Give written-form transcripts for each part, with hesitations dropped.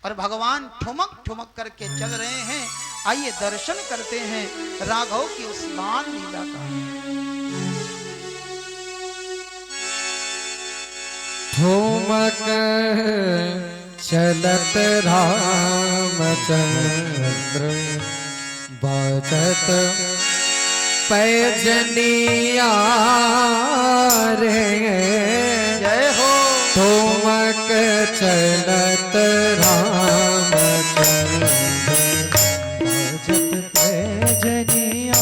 और भगवान ठुमक ठुमक करके चल रहे हैं। आइए दर्शन करते हैं राघव की उस बाल लीला का। ठुमक चलत रामचंद्र बजत पैजनिया रे। जय हो। ठुमक चलत रामचंद्र बजत पैजनिया।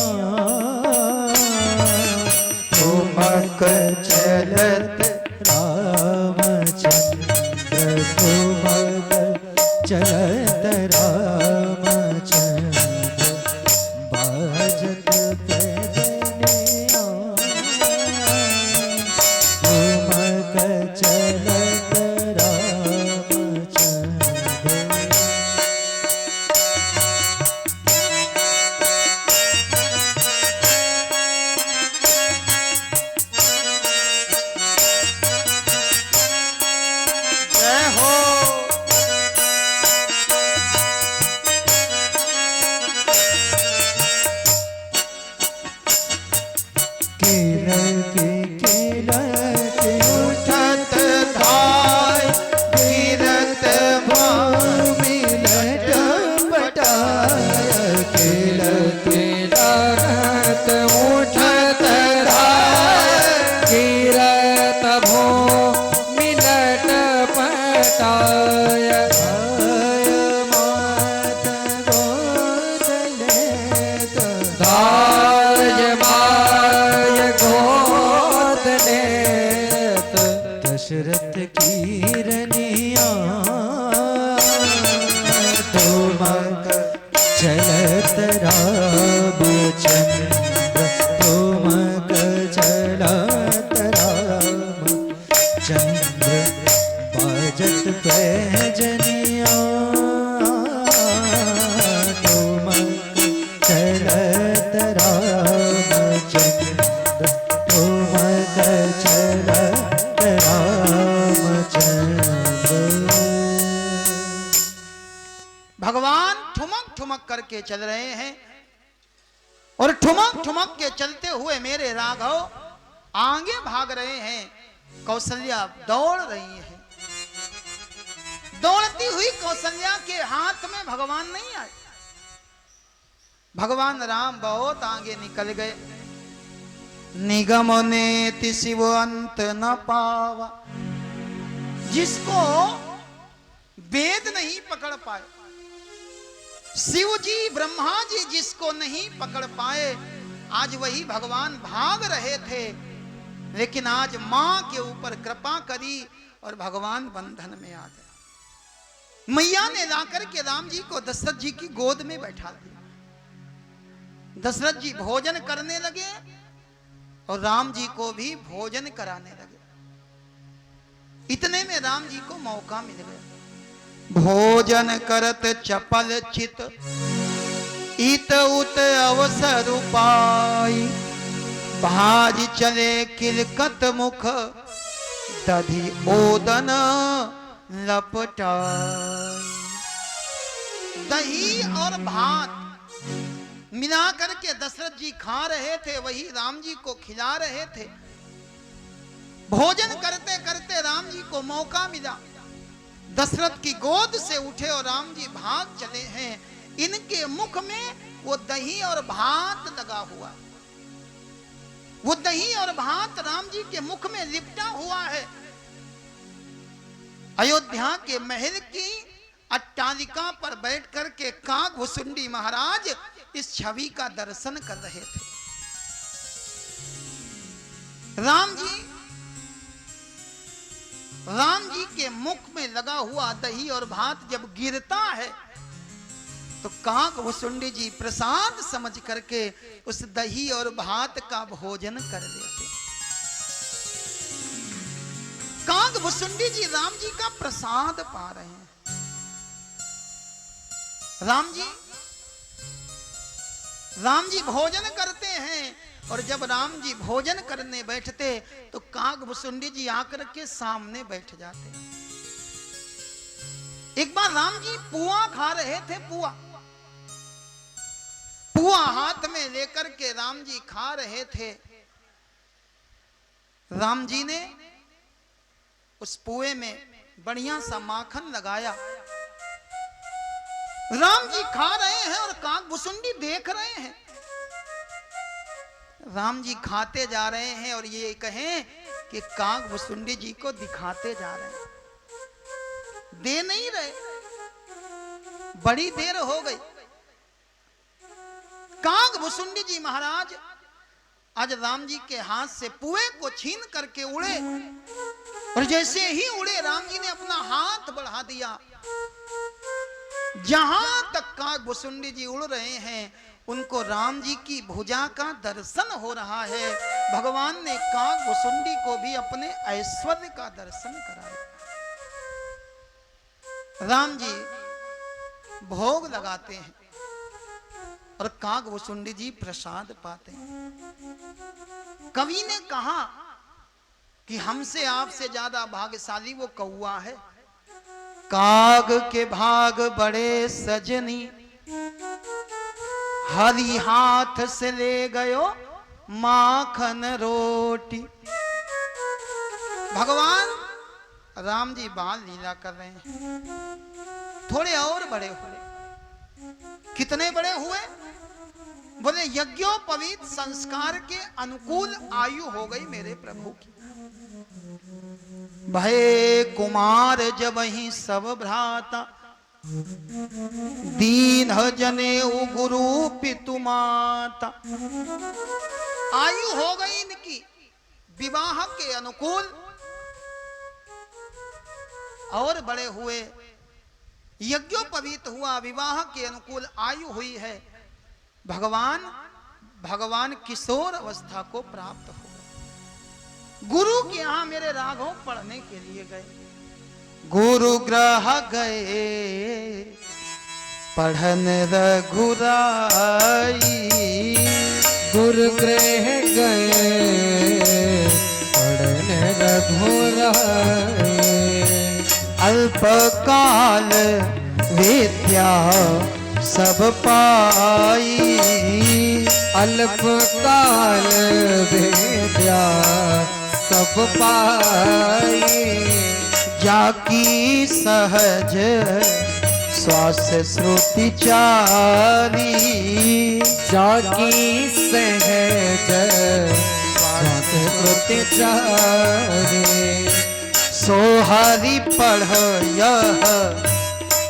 ठुमक चलत रामचंद्र ठुमक चलत रामचंद्र बजत पैजनिया। ठुमक चलत रामचंद्र। जय हो। उठत धाय गिरत भामी लटपटाय किलत किलत उठत धाय गिरत भूमि लटपटाय। दाय माय गोद लेत दशरथ की रनिया। ठुमक चलत रामचंद्र ठुमक चलत रामचंद्र बजत पैजनिया। ठुमक चलत रामचंद्र ठुमक चलत रामचंद्र। भगवान ठुमक ठुमक करके चल रहे हैं और ठुमक ठुमक के चलते हुए मेरे राघव आगे भाग रहे हैं। कौशल्या दौड़ रही है। दौड़ती हुई कौशल्या के हाथ में भगवान नहीं आए। भगवान राम बहुत आगे निकल गए। निगम नेति शिव अंत न पावा। जिसको वेद नहीं पकड़ पाए, शिव जी ब्रह्मा जी जिसको नहीं पकड़ पाए, आज वही भगवान भाग रहे थे। लेकिन आज मां के ऊपर कृपा करी और भगवान बंधन में आ गए। मैया ने लाकर के राम जी को दशरथ जी की गोद में बैठा दिया। दशरथ जी भोजन करने लगे और राम जी को भी भोजन कराने लगे। इतने में राम जी को मौका मिल गया। भोजन करत चपल चित इत उत अवसर पाई। भाज चले किलकत मुख दधि ओदन लपटाई। दही और भात मिला करके दशरथ जी खा रहे थे, वही राम जी को खिला रहे थे। भोजन करते करते राम जी को मौका मिला। दशरथ की गोद से उठे और राम जी भाग चले हैं। इनके मुख में वो दही और भात लगा हुआ है। वो दही और भात राम जी के मुख में लिपटा हुआ है। अयोध्या के महल की अट्टालिका पर बैठ करके काकभुसुंडी महाराज इस छवि का दर्शन कर रहे थे। राम जी के मुख में लगा हुआ दही और भात जब गिरता है तो काकभुसुंडी जी प्रसाद समझ करके उस दही और भात का भोजन कर लेते। काकभुसुंडी जी राम जी का प्रसाद पा रहे हैं। राम जी भोजन करते हैं और जब राम जी भोजन करने बैठते तो काकभुसुंडी जी आकर के सामने बैठ जाते। एक बार राम जी पुआ खा रहे थे। पुआ पुआ हाथ में लेकर के राम जी खा रहे थे। राम जी ने उस पुए में बढ़िया सा माखन लगाया। राम जी खा रहे हैं और काकभुसुंडी देख रहे हैं। राम जी खाते जा रहे हैं और ये कहें कि काकभुसुंडी जी को दिखाते जा रहे हैं, दे नहीं रहे। बड़ी देर हो गई। काकभुसुंडी जी महाराज आज राम जी के हाथ से पुए को छीन करके उड़े, और जैसे ही उड़े राम जी ने अपना हाथ बढ़ा दिया। जहां तक काकभुसुंडी जी उड़ रहे हैं उनको राम जी की भुजा का दर्शन हो रहा है। भगवान ने काकभुसुंडी को भी अपने ऐश्वर्य का दर्शन कराया। राम जी भोग लगाते हैं और काकभुसुंडी जी प्रसाद पाते हैं। कवि ने कहा कि हमसे आपसे ज्यादा भाग्यशाली वो कौआ है। काग के भाग बड़े सजनी, हरी हाथ से ले गयो माखन रोटी। भगवान राम जी बाल लीला कर रहे हैं। थोड़े और बड़े हुए। कितने बड़े हुए? बोले यज्ञोपवीत संस्कार के अनुकूल आयु हो गई मेरे प्रभु की। भय कुमार जब ही सब भ्राता, दीन जने गुरु पितु माता। आयु हो गई इनकी विवाह के अनुकूल, और बड़े हुए। यज्ञोपवीत हुआ, विवाह के अनुकूल आयु हुई है। भगवान किशोर अवस्था को प्राप्त हो गए। गुरु के यहां मेरे राघव पढ़ने के लिए गए। गुरु ग्रह गए पढ़न रघुराई। गुरु गृह गए पढ़न रघुराई। अल्पकाल विद्या सब पाई। अल्पकाल विद्या सब पाई। जाकी सहज श्वास श्रुति चारी। जाकी सहज श्वास श्रुति चारी। सोहरी पढ़ यह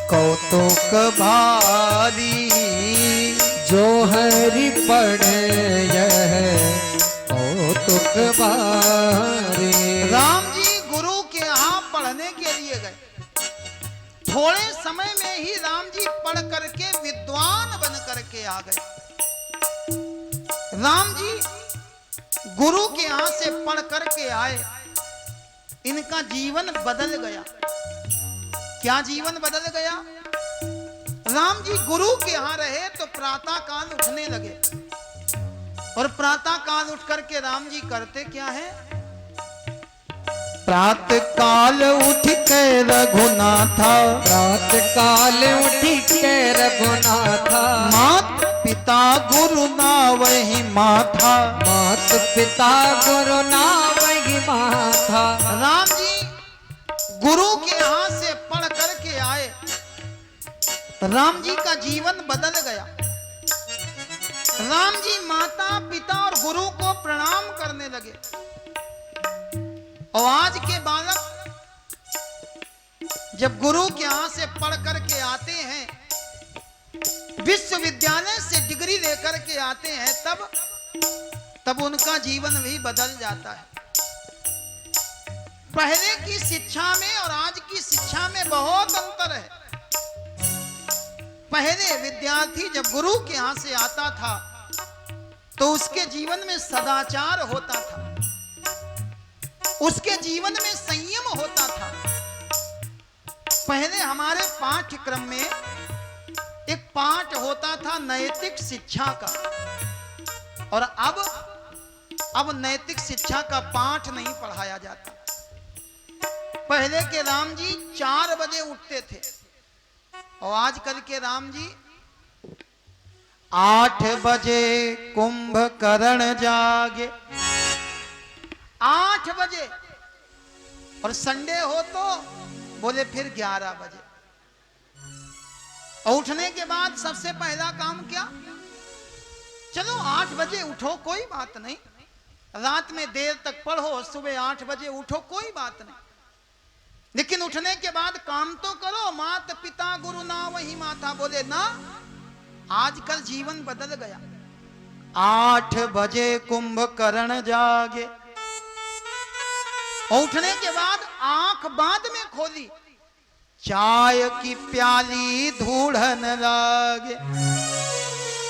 कौतुक भारी। जो हरि पढ़े यह कौतुक भारी। राम जी गुरु के यहाँ पढ़ने के लिए गए। थोड़े समय में ही राम जी पढ़ करके विद्वान बन करके आ गए। राम जी गुरु के यहाँ से पढ़ करके आए। इनका जीवन बदल गया। क्या जीवन बदल गया? राम जी गुरु के यहाँ रहे तो प्रातः काल उठने लगे, और प्रातः काल उठ करके राम जी करते क्या है? प्रातः काल उठ के रघुनाथा। प्रातः काल उठ के रघुनाथा। मात पिता गुरु ना वही माथा। मात पिता गुरु ना वही माथा। राम जी गुरु के यहाँ से पढ़ करके आए। राम जी का जीवन बदल गया। राम जी माता पिता और गुरु को प्रणाम करने लगे। और आज के बालक जब गुरु के यहाँ से पढ़ करके आते हैं, विश्वविद्यालय से डिग्री लेकर के आते हैं, तब उनका जीवन भी बदल जाता है। पहले की शिक्षा में और आज की शिक्षा में बहुत अंतर है। पहले विद्यार्थी जब गुरु के यहाँ से आता था तो उसके जीवन में सदाचार होता था, उसके जीवन में संयम होता था। पहले हमारे पाठ्यक्रम में एक पाठ होता था नैतिक शिक्षा का, और अब नैतिक शिक्षा का पाठ नहीं पढ़ाया जाता। पहले के राम जी 4 बजे उठते थे, और आजकल के राम जी 8 बजे कुंभकर्ण जागे, 8 बजे, और संडे हो तो बोले फिर 11 बजे। और उठने के बाद सबसे पहला काम क्या? चलो 8 बजे उठो, कोई बात नहीं, रात में देर तक पढ़ो, सुबह 8 बजे उठो, कोई बात नहीं, लेकिन उठने के बाद काम तो करो। माता पिता गुरु ना वही माता। बोले ना, आजकल जीवन बदल गया। 8 बजे कुंभकर्ण जागे, उठने के बाद आंख बाद में खोली, चाय की प्याली ढूंढन लागे।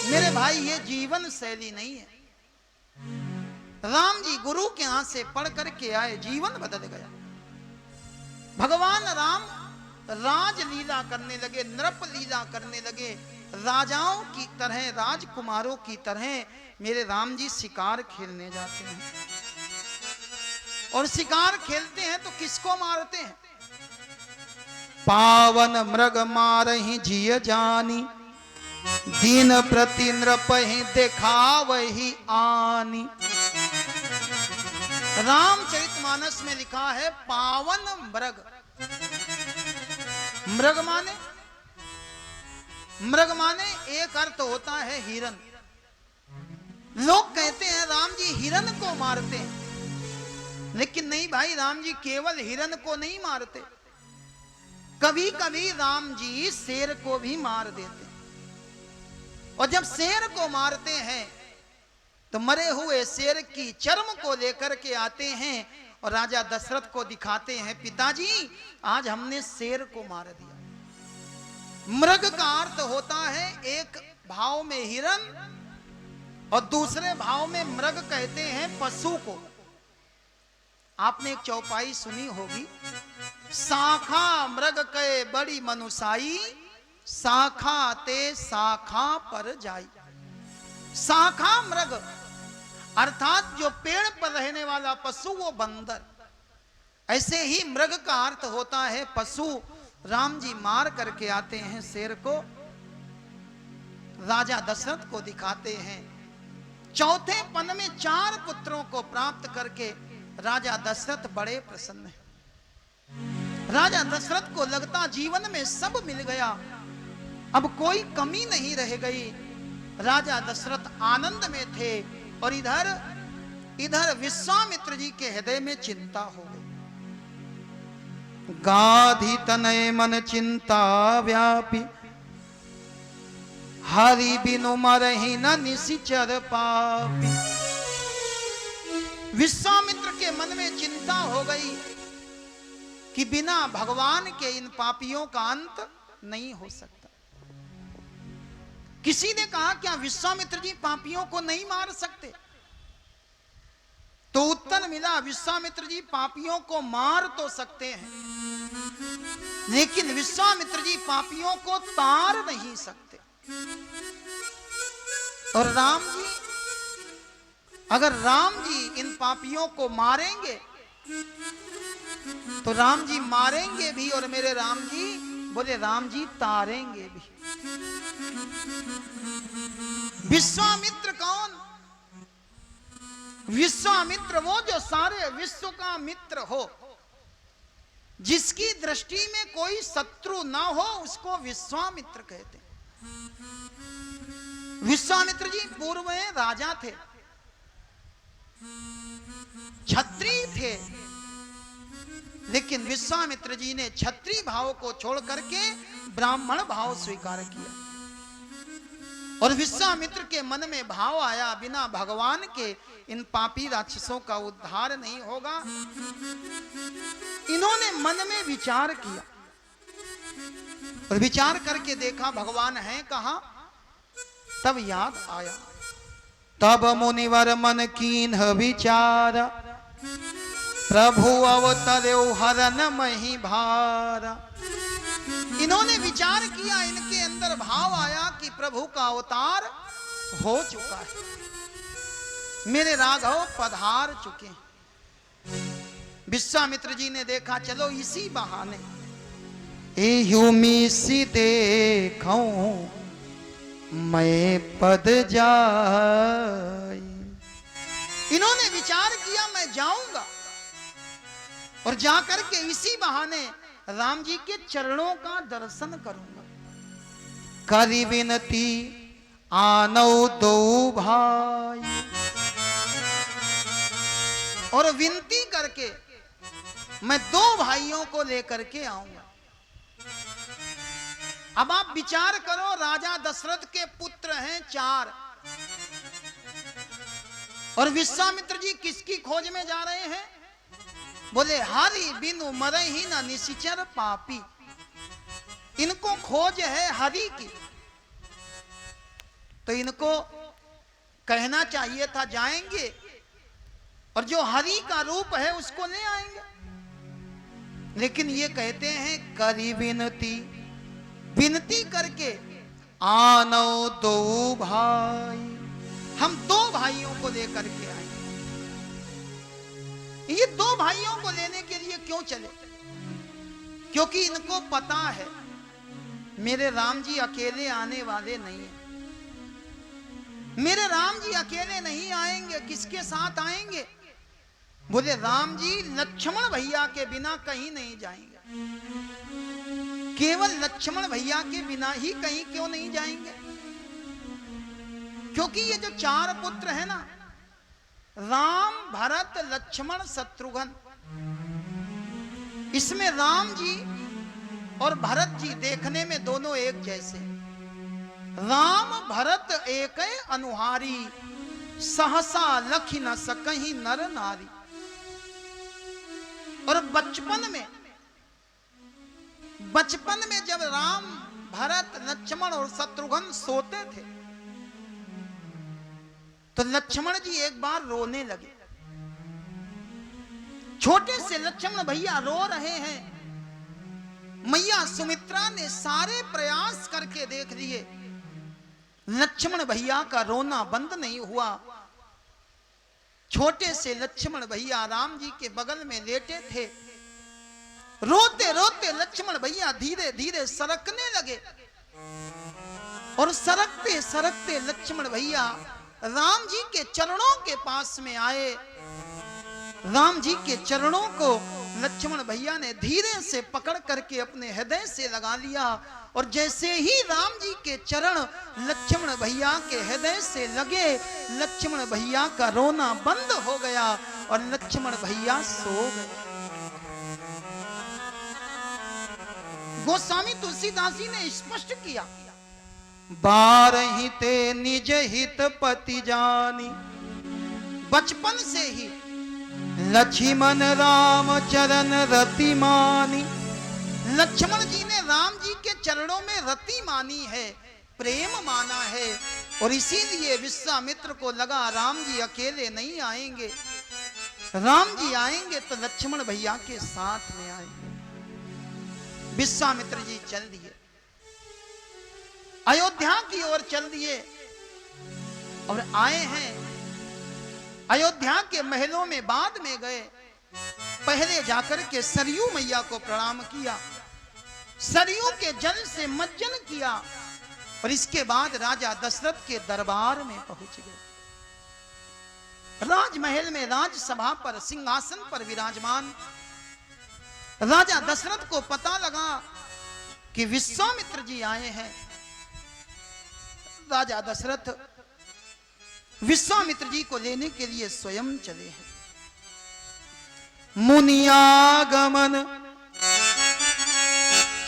मेरे भाई, ये जीवन शैली नहीं है। राम जी गुरु के यहां से पढ़ करके आए, जीवन बदल गया। भगवान राम राजलीला करने लगे, नृप लीला करने लगे, राजाओं की तरह, राजकुमारों की तरह मेरे राम जी शिकार खेलने जाते हैं। और शिकार खेलते हैं तो किसको मारते हैं? पावन मृग मारहि जिय जानी, दीन प्रति नृपहि देखावहि आनी। रामचरितमानस में लिखा है पावन मृग। मृग माने एक अर्थ होता है हिरन। लोग कहते हैं राम जी हिरन को मारते हैं, लेकिन नहीं भाई, राम जी केवल हिरन को नहीं मारते, कभी कभी राम जी शेर को भी मार देते हैं। और जब शेर को मारते हैं तो मरे हुए शेर की चर्म को लेकर के आते हैं और राजा दशरथ को दिखाते हैं, पिताजी आज हमने शेर को मार दिया। मृग का अर्थ होता है एक भाव में हिरन और दूसरे भाव में मृग कहते हैं पशु को। आपने एक चौपाई सुनी होगी, शाखा मृग के बड़ी मनुसाई, शाखा ते शाखा पर जाई। शाखा मृग अर्थात जो पेड़ पर रहने वाला पशु, वो बंदर। ऐसे ही मृग का अर्थ होता है पशु। राम जी मार करके आते हैं शेर को, राजा दशरथ को दिखाते हैं। चौथे पन में 4 पुत्रों को प्राप्त करके राजा दशरथ बड़े प्रसन्न हैं। राजा दशरथ को लगता जीवन में सब मिल गया, अब कोई कमी नहीं रह गई। राजा दशरथ आनंद में थे और इधर विश्वामित्र जी के हृदय में चिंता हो गई। गाधी तनय मन चिंता व्यापी, हरि बिनु मरहि न निशिचर पापी। विश्वामित्र के मन में चिंता हो गई कि बिना भगवान के इन पापियों का अंत नहीं हो सकता। किसी ने कहा क्या विश्वामित्र जी पापियों को नहीं मार सकते? तो उत्तर मिला, विश्वामित्र जी पापियों को मार तो सकते हैं, लेकिन विश्वामित्र जी पापियों को तार नहीं सकते। और राम जी, अगर राम जी इन पापियों को मारेंगे तो राम जी मारेंगे भी और मेरे राम जी बोले राम जी तारेंगे भी। विश्वामित्र कौन? विश्वामित्र वो जो सारे विश्व का मित्र हो, जिसकी दृष्टि में कोई शत्रु ना हो, उसको विश्वामित्र कहते हैं। विश्वामित्र जी पूर्व में राजा थे, क्षत्रिय थे, लेकिन विश्वामित्र जी ने क्षत्रिय भाव को छोड़ करके ब्राह्मण भाव स्वीकार किया। और विश्वामित्र के मन में भाव आया, बिना भगवान के इन पापी राक्षसों का उद्धार नहीं होगा। इन्होंने मन में विचार किया और विचार करके देखा भगवान है कहां। तब याद आया, तब मुनिवर मन कीन्ह विचार, प्रभु अवतरो हरन मही भारा। इन्होंने विचार किया, इनके अंदर भाव आया कि प्रभु का अवतार हो चुका है, मेरे राघव पधार चुके हैं। विश्वामित्र जी ने देखा चलो इसी बहाने यूमी सी देखूं मैं पद जाई। इन्होंने विचार किया मैं जाऊंगा और जाकर के इसी बहाने राम जी के चरणों का दर्शन करूंगा। करी विनती आनो दो भाई, और विनती करके मैं दो भाइयों को लेकर के आऊंगा। अब आप विचार करो, राजा दशरथ के पुत्र हैं 4 और विश्वामित्र जी किसकी खोज में जा रहे हैं? बोले हरि बिनु मरहि न निशिचर पापी। इनको खोज है हरि की, तो इनको कहना चाहिए था जाएंगे और जो हरि का रूप है उसको ले आएंगे। लेकिन ये कहते हैं करी विनती, विनती करके आनो दो भाई, हम 2 भाइयों को लेकर के आए। ये 2 भाइयों को लेने के लिए क्यों चले? क्योंकि इनको पता है मेरे राम जी अकेले आने वाले नहीं है। मेरे राम जी अकेले नहीं आएंगे, किसके साथ आएंगे? बोले राम जी लक्ष्मण भैया के बिना कहीं नहीं जाएंगे। केवल लक्ष्मण भैया के बिना ही कहीं क्यों नहीं जाएंगे? क्योंकि ये जो 4 पुत्र है ना, राम भरत लक्ष्मण शत्रुघ्न, इसमें राम जी और भरत जी देखने में दोनों एक जैसे। राम भरत एक अनुहारी, सहसा लखि न सकहि नर नारी। और बचपन में जब राम भरत लक्ष्मण और शत्रुघ्न सोते थे तो लक्ष्मण जी एक बार रोने लगे। छोटे से लक्ष्मण भैया रो रहे हैं। मैया सुमित्रा ने सारे प्रयास करके देख लिए, लक्ष्मण भैया का रोना बंद नहीं हुआ। छोटे से लक्ष्मण भैया राम जी के बगल में लेटे थे। रोते रोते लक्ष्मण भैया धीरे धीरे सरकने लगे और सरकते सरकते लक्ष्मण भैया राम जी के चरणों के पास में आए। राम जी के चरणों को लक्ष्मण भैया ने धीरे से पकड़ करके अपने हृदय से लगा लिया। और जैसे ही राम जी के चरण लक्ष्मण भैया के हृदय से लगे, लक्ष्मण भैया का रोना बंद हो गया और लक्ष्मण भैया सो गए। गोस्वामी तुलसीदास जी ने स्पष्ट किया, बारहि ते निज हित पति जानी। बचपन से ही लक्ष्मण राम चरण रति मानी। लक्ष्मण जी ने राम जी के चरणों में रति मानी है, प्रेम माना है। और इसीलिए विश्वामित्र को लगा राम जी अकेले नहीं आएंगे, राम जी आएंगे तो लक्ष्मण भैया के साथ में आएंगे। विश्वामित्र जी चल दिए, अयोध्या की ओर चल दिए और आए हैं। अयोध्या के महलों में बाद में गए। पहले जाकर के सरयू मैया को प्रणाम किया, सरयू के जल से मज्जन किया और इसके बाद राजा दशरथ के दरबार में पहुंच गए। राजमहल में राजसभा पर सिंहासन पर विराजमान राजा दशरथ को पता लगा कि विश्वामित्र जी आए हैं। राजा दशरथ विश्वामित्र जी को लेने के लिए स्वयं चले हैं। मुनियागमन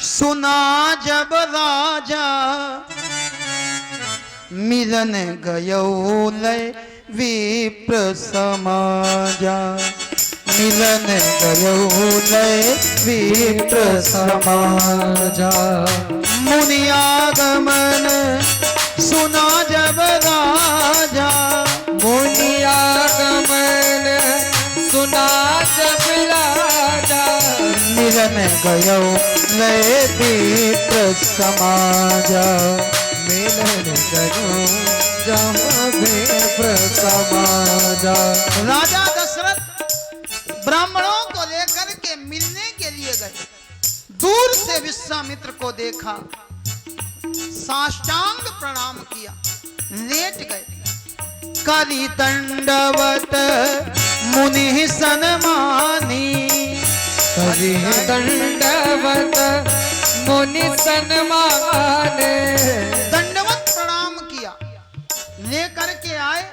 सुना जब राजा, मिलन गयो लय विप्र समाजा। मिलन गयो लय विप्र समाजा। मुनियागमन सुना जब राजा, मुनियागमन सुना जब राजा। मिलन गयो लय विप्र समाजा। मिलन गयो जब विप्र समाजा। राजा दशरथ ब्राह्मणों को लेकर के मिलने के लिए गए। दूर दूर से विश्वामित्र को देखा, साष्टांग प्रणाम किया, लेट गए। करी दंडवत मुनि सन्मानी, करी दंडवत मुनि सन्मान। दंडवत प्रणाम किया, लेकर के आए,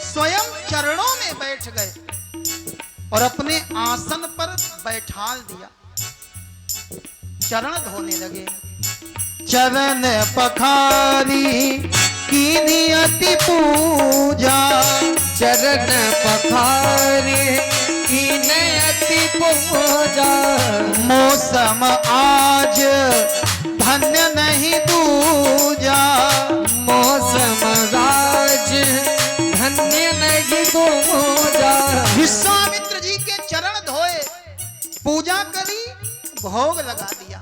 स्वयं चरणों में बैठ गए और अपने आसन पर बैठाल दिया। चरण धोने लगे। चरण पखारी कीनी अति पूजा, चरण पखारी कीन अति पूजा। मौसम आज धन्य नहीं दूजा, मौसम आज धन्य नहीं दूजा। विश्वामित्र जी के चरण धोए, पूजा करी, भोग लगा दिया।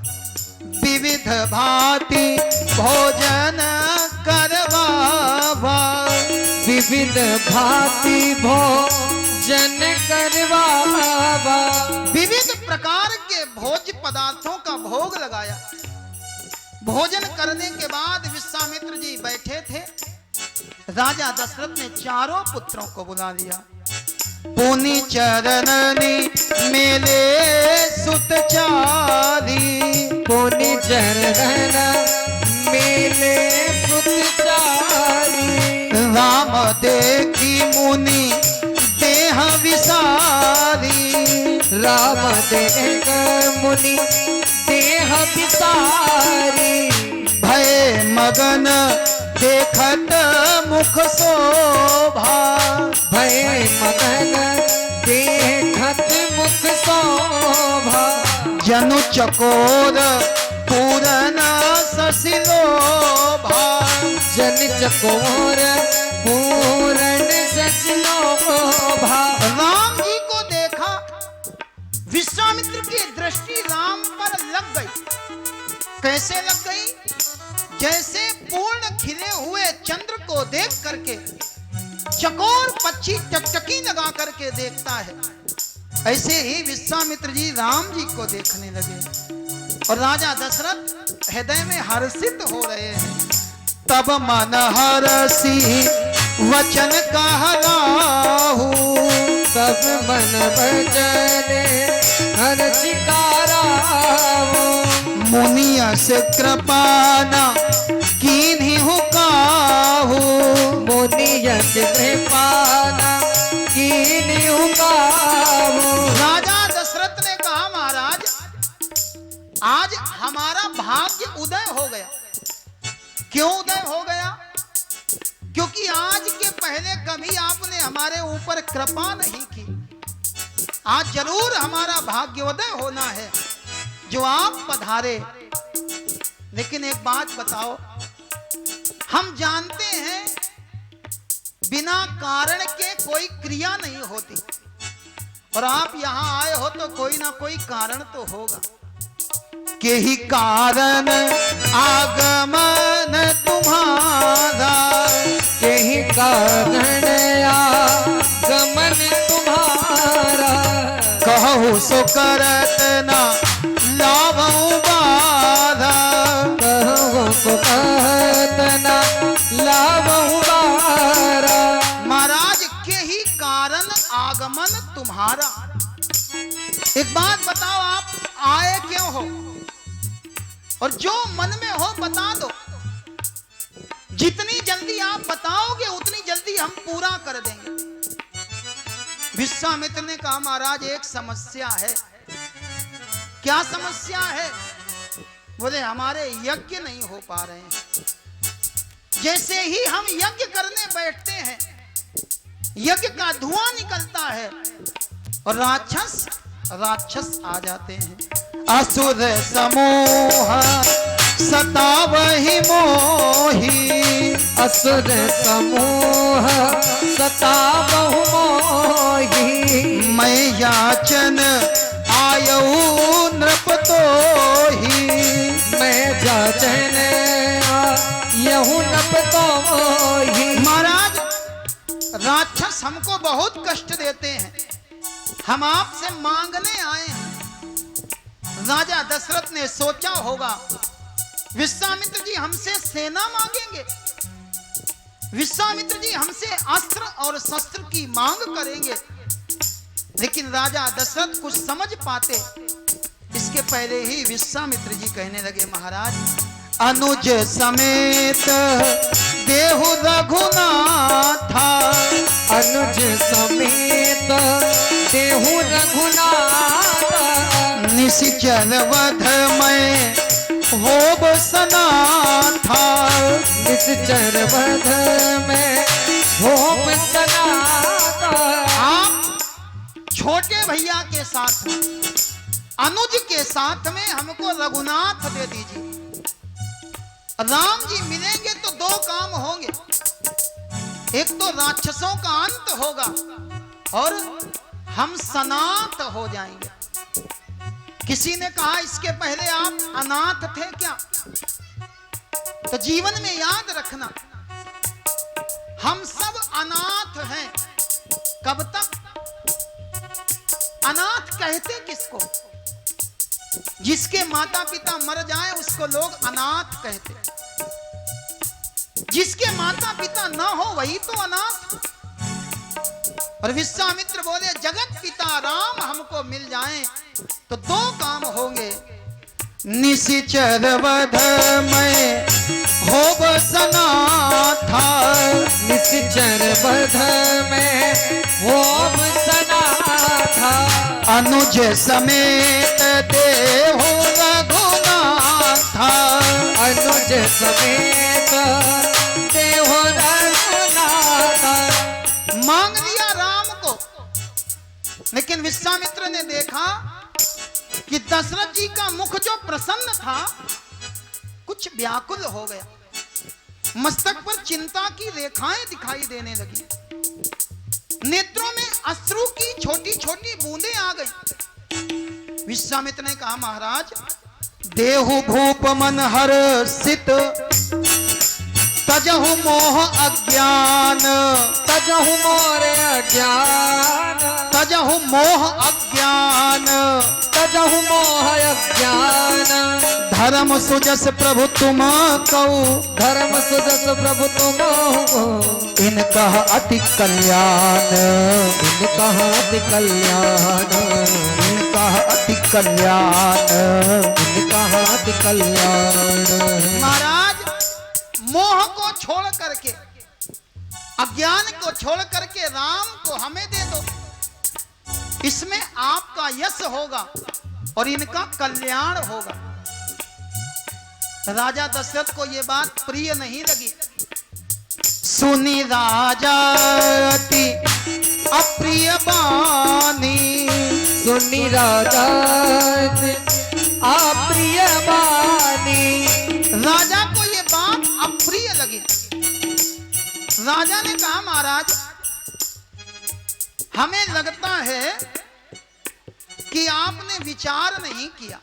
विविध भांति भोजन करवावा, विविध भांति भोजन करवावा। विविध प्रकार के भोज्य पदार्थों का भोग लगाया। भोजन करने के बाद विश्वामित्र जी बैठे थे। राजा दशरथ ने चारों पुत्रों को बुला लिया। पुनि चरणनि मेले सुत चारी, पुनि चरण मेले सुत चारी। राम देखी मुनि देह विसारी, राम देख मुनि देह विसारी। भय मगन देखत मुख शोभा, भय मगन देखत मुख शोभा। जनु चकोर पूरन ससिलोभा, जन चकोर पूरण सचलोभा। राम जी को देखा, विश्वामित्र की दृष्टि राम पर लग गई। कैसे लग गई? जैसे पूर्ण खिले हुए चंद्र को देख करके चकोर पक्षी टकटकी लगा करके देखता है, ऐसे ही विश्वामित्र जी राम जी को देखने लगे। और राजा दशरथ हृदय में हर्षित हो रहे हैं। तब मन हरसी वचन कहलाहू, तब मन वचन हर्षिकारा। मुनियस कृपाना कीन्ही हुकाहू, मुनियस कृपाना कीन्ही हुकाहू। राजा दशरथ ने कहा, महाराज आज हमारा भाग्य उदय हो गया। क्यों उदय हो गया? क्योंकि आज के पहले कभी आपने हमारे ऊपर कृपा नहीं की। आज जरूर हमारा भाग्योदय होना है जो आप पधारे। लेकिन एक बात बताओ, हम जानते हैं बिना कारण के कोई क्रिया नहीं होती, और आप यहां आए हो तो कोई ना कोई कारण तो होगा। के ही कारण आगमन तुम्हारा, के ही कारण आगमन तुम्हारा। कहू सो करत ना लाभऊ बाधा, कहू सो करत ना लाभऊ बाधा। महाराज के ही कारण आगमन तुम्हारा। एक बात बताओ, आप आए क्यों हो? और जो मन में हो बता दो। जितनी जल्दी आप बताओगे उतनी जल्दी हम पूरा कर देंगे। विश्वामित्र ने कहा, महाराज एक समस्या है। क्या समस्या है? बोले हमारे यज्ञ नहीं हो पा रहे हैं। जैसे ही हम यज्ञ करने बैठते हैं, यज्ञ का धुआं निकलता है और राक्षस आ जाते हैं। असुर समूह सतावहि मोही, असुर समूह सतावहु मोही। मैं याचन आयऊ नृप तोही, मैं याचन आयऊ नृप तोही। महाराज राक्षस हमको बहुत कष्ट देते हैं, हम आपसे मांगने आए हैं। राजा दशरथ ने सोचा होगा विश्वामित्र जी हमसे सेना मांगेंगे, विश्वामित्र जी हमसे अस्त्र और शस्त्र की मांग करेंगे। लेकिन राजा दशरथ कुछ समझ पाते इसके पहले ही विश्वामित्र जी कहने लगे, महाराज अनुज समेत देहु रघुनाथा, अनुज समेत देहु रघुनाथा, निशिचर वध में होब सनाथा, निश्चर वध में होम सनाथा। आप छोटे भैया के साथ अनुज के साथ में हमको रघुनाथ दे दीजिए। राम जी मिलेंगे तो दो काम होंगे, एक तो राक्षसों का अंत होगा और हम सनाथ हो जाएंगे। किसी ने कहा इसके पहले आप अनाथ थे क्या? तो जीवन में याद रखना हम सब अनाथ हैं। कब तक? अनाथ कहते किसको? जिसके माता पिता मर जाए उसको लोग अनाथ कहते। जिसके माता पिता ना हो वही तो अनाथ। और विश्वामित्र बोले जगत पिता राम हमको मिल जाएं तो दो काम होंगे, निशिचर वध में होब सनाथा, निश्चर वध में होम सनाथा, अनुज समेत देहु रघुनाथा, अनुज समेत देहु रघुनाथा। मांग लिया राम को। लेकिन विश्वामित्र ने देखा कि दशरथ जी का मुख जो प्रसन्न था कुछ व्याकुल हो गया, मस्तक पर चिंता की रेखाएं दिखाई देने लगी, नेत्रों में अश्रु की छोटी छोटी बूंदें आ गई। विश्वामित्र ने कहा महाराज देहु भूप मन हर्षित तजहु मोह अज्ञान, तजहु मोर अज्ञान, तजहु मोह अज्ञान, तजहु मोह अज्ञान, धर्म सुजस प्रभु तुम कऊ, धर्म सुजस प्रभु तुम हो, इनका अति कल्याण, इनका अति कल्याण, इनका अति कल्याण। इनका अति कल्याण। महाराज मोह को छोड़ करके, अज्ञान को छोड़ करके राम को हमें दे दो, इसमें आपका यश होगा और इनका कल्याण होगा। राजा दशरथ को यह बात प्रिय नहीं लगी। सुनी राजा अति अप्रिय बानी, सुनी राजा अप्रिय बानी, राजा को यह बात अप्रिय लगी। राजा ने कहा महाराज हमें लगता है कि आपने विचार नहीं किया,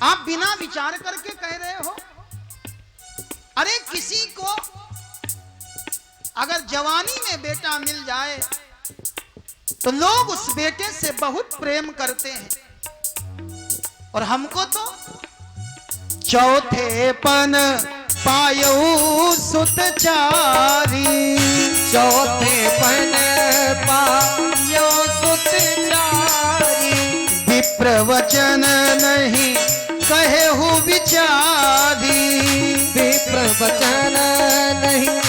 आप बिना विचार करके कह रहे हो। अरे किसी को अगर जवानी में बेटा मिल जाए तो लोग उस बेटे से बहुत प्रेम करते हैं, और हमको तो चौथेपन पायो सुत चारी, चौथेपन पायो सुत चारी, विप्रवचन नहीं कहे हु विचारी, विप्रवचन नहीं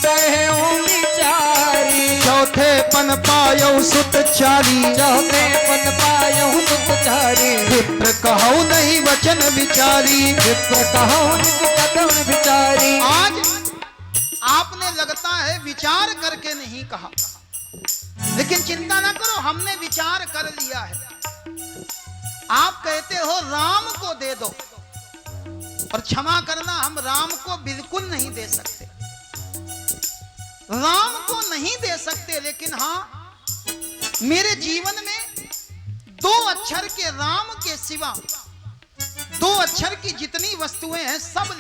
कहे हु विचारी, चौथेपन पायो सुत चारी, चौथेपन पायो सुत चारी, विप्र कहु नहीं वचन विचारी, विप्र कहो कदम विचारी। आज आपने लगता है विचार करके नहीं कहा, लेकिन चिंता ना करो हमने विचार कर लिया है। आप कहते हो राम को दे दो, और क्षमा करना हम राम को बिल्कुल नहीं दे सकते, राम को नहीं दे सकते, लेकिन हाँ मेरे जीवन में दो अक्षर के राम के सिवा दो अक्षर की जितनी वस्तुएं हैं सब